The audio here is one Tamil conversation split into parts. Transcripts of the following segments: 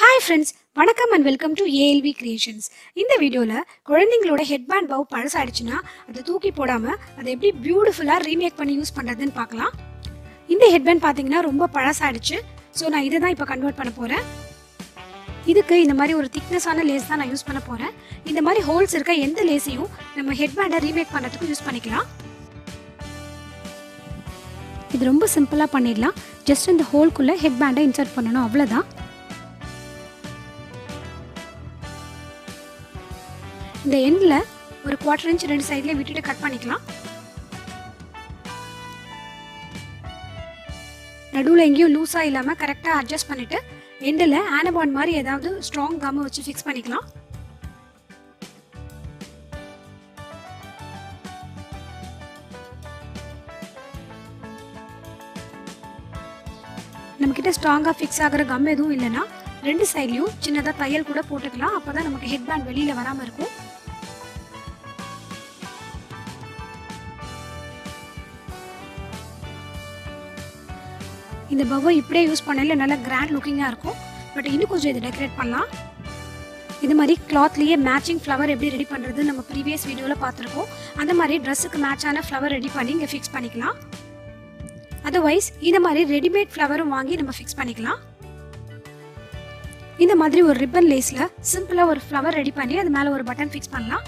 Hi friends, வணக்கம் and welcome to ALV Creations. இந்த வீடியோல குழந்தைகளோட headband bow பழசாயிடுச்சுனா அதை தூக்கி போடாம அதை எப்படி பியூட்டிஃபுல்லா ரீமேக் பண்ணி யூஸ் பண்றதுன்னு பார்க்கலாம். இந்த headband பாத்தீங்கன்னா ரொம்ப பழசாயிடுச்சு. சோ நான் இத தான் இப்ப கன்வர்ட் பண்ண போறேன். இதுக்கு இந்த மாதிரி ஒரு thickness-ஆன லேஸ் தான் நான் யூஸ் பண்ண போறேன். இந்த மாதிரி ஹோல்ஸ் இருக்க எந்த லேஸையும் நம்ம headband-ஐ ரீமேக் பண்றதுக்கு யூஸ் பண்ணிக்கலாம். இது ரொம்ப சிம்பிளா பண்ணிடலாம். ஜஸ்ட் இந்த ஹோல்க்குள்ள headband-ஐ இன்சர்ட் பண்ணனும் அவ்வளவுதான். இந்த எண்ட்ல ஒரு 1/4 இன்ச் ரெண்டு சைடுல விட்டுட்டு கட் பண்ணிக்கலாம். நடுவுல எங்கேயும் லூசா இல்லாம கரெக்ட்டா அட்ஜஸ்ட் பண்ணிட்டு எண்ட்ல ஆனபாண்ட் மாதிரி ஏதாவது ஸ்ட்ராங் கம் வச்சு ஃபிக்ஸ் பண்ணிக்கலாம். நமக்கிட்ட ஸ்ட்ராங்கா ஃபிக்ஸ் ஆகுற கம் எதுவும் இல்லனா ரெண்டு சைடுலயும் சின்னதா தையல் கூட போட்டுக்கலாம். அப்பதான் நமக்கு ஹெட்பேண்ட் வெளியில வராம இருக்கும். இந்த பவ் இப்படியே யூஸ் பண்ணல நல்ல கிராண்ட் லுக்கிங்கா இருக்கும். பட் இன்னும் கொஞ்சம் இத டெக்கரேட் பண்ணலாம். இந்த மாதிரி கிளாத்லயே மேட்சிங் ஃப்ளவர் எப்படி ரெடி பண்றது நம்ம ப்ரீவியஸ் வீடியோல பார்த்திருக்கோம். அந்த மாதிரி Dress-க்கு மேட்சான ஃப்ளவர் ரெடி பண்ணி இங்க ஃபிக்ஸ் பண்ணிக்கலாம். அதர்வைஸ் இந்த மாதிரி ரெடிமேட் ஃப்ளவரும் வாங்கி நம்ம ஃபிக்ஸ் பண்ணிக்கலாம். இந்த மாதிரி ஒரு ரிப்பன் லேஸ்ல சிம்பிளா ஒரு ஃப்ளவர் ரெடி பண்ணி அது மேல ஒரு பட்டன் ஃபிக்ஸ் பண்ணலாம்.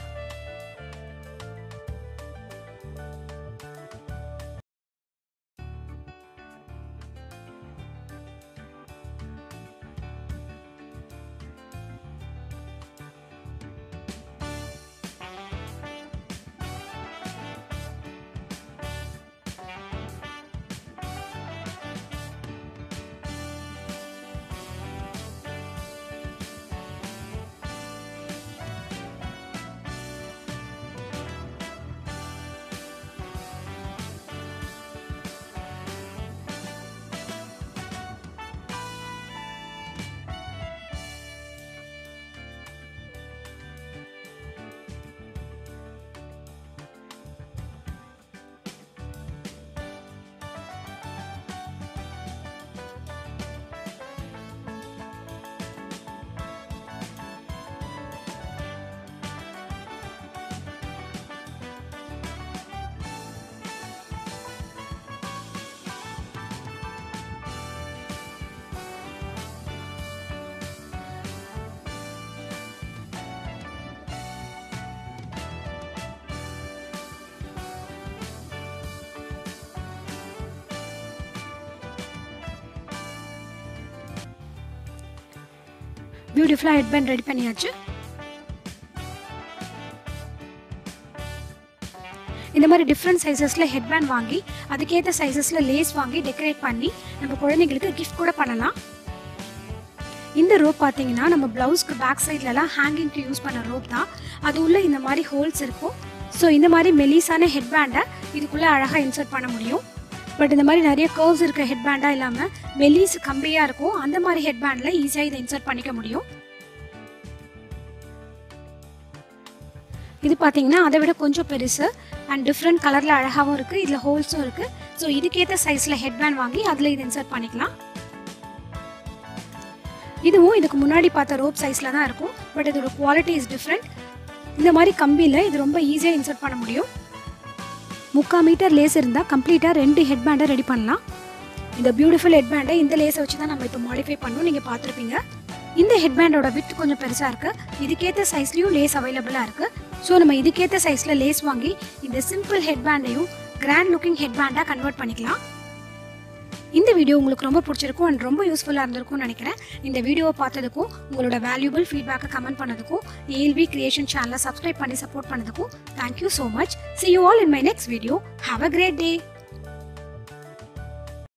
பியூட்டிஃபுல்லா ஹெட்பேண்ட் ரெடி பண்ணியாச்சு. இந்த மாதிரி டிஃபரண்ட் சைஸஸ்ல ஹெட்பேண்ட் வாங்கி அதுக்கேற்ற சைஸஸ்ல லேஸ் வாங்கி டெக்கரேட் பண்ணி நம்ம குழந்தைகளுக்கு கிஃப்ட் கூட பண்ணலாம். இந்த ரோப் பாத்தீங்கன்னா நம்ம பிளவுஸ்க்கு பேக் சைட்ல எல்லாம் ஹேங்கிங்க்கு யூஸ் பண்ண ரோப் தான். அது உள்ள இந்த மாதிரி ஹோல்ஸ் இருக்கும். ஸோ இந்த மாதிரி மெலிசான ஹெட்பேண்டை இதுக்குள்ள அழகா இன்சர்ட் பண்ண முடியும். பட் இந்த மாதிரி நிறைய கர்வ்ஸ் இருக்க ஹெட்பேண்டா இல்லாம மெலிஸ் கம்பியா இருக்கும். அந்த மாதிரி ஹெட்பேண்ட்ல ஈஸியா இதை இன்சர்ட் பண்ணிக்க முடியும். இது பாத்தீங்கன்னா அதை விட கொஞ்சம் பெருசு அண்ட் டிஃப்ரெண்ட் கலர்ல அழகாவும் இருக்கு. இதுல ஹோல்ஸும் இருக்கு. ஸோ இதுக்கேற்ற சைஸ்ல ஹெட்பேண்ட் வாங்கி அதுல இதை இன்சர்ட் பண்ணிக்கலாம். இதுவும் இதுக்கு முன்னாடி பார்த்த ரோப் சைஸ்ல தான் இருக்கும். பட் இதோட குவாலிட்டி இஸ் டிஃப்ரெண்ட். இந்த மாதிரி கம்பியில இது ரொம்ப ஈஸியா இன்சர்ட் பண்ண முடியும். 3/4 மீட்டர் லேஸ் இருந்தா கம்ப்ளீட்டா 2 ஹெட்பேண்டை ரெடி பண்ணலாம். இந்த பியூட்டிஃபுல் ஹெட்பேண்டை இந்த லேஸை வச்சு தான் நம்ம இப்போ மாடிஃபை பண்ணோம். நீங்க பார்த்துருப்பீங்க. இந்த ஹெட்பேண்டோட விட்த் கொஞ்சம் பெருசா இருக்கு. இதுக்கேற்ற சைஸ்லயும் லேஸ் அவைலபிளா இருக்கு. ஸோ நம்ம இதுக்கேற்ற சைஸ்ல லேஸ் வாங்கி இந்த சிம்பிள் ஹெட்பேண்டையும் கிராண்ட் லுக்கிங் ஹெட்பேண்டா கன்வெர்ட் பண்ணிக்கலாம். இந்த வீடியோ உங்களுக்கு ரொம்ப பிடிச்சிருக்கும் அண்ட் ரொம்ப யூஸ்ஃபுல்லா இருந்திருக்கும்னு நினைக்கிறேன். இந்த வீடியோவை பார்த்ததுக்கும் உங்களோட வேல்யூபிள் ஃபீட்பேக்கை கமெண்ட் பண்ணதுக்கும் ALV Creation சேனலை சப்ஸ்கிரைப் பண்ணி சப்போர்ட் பண்ணதுக்கும் thank you so much. See you all in my next video. Have a great day.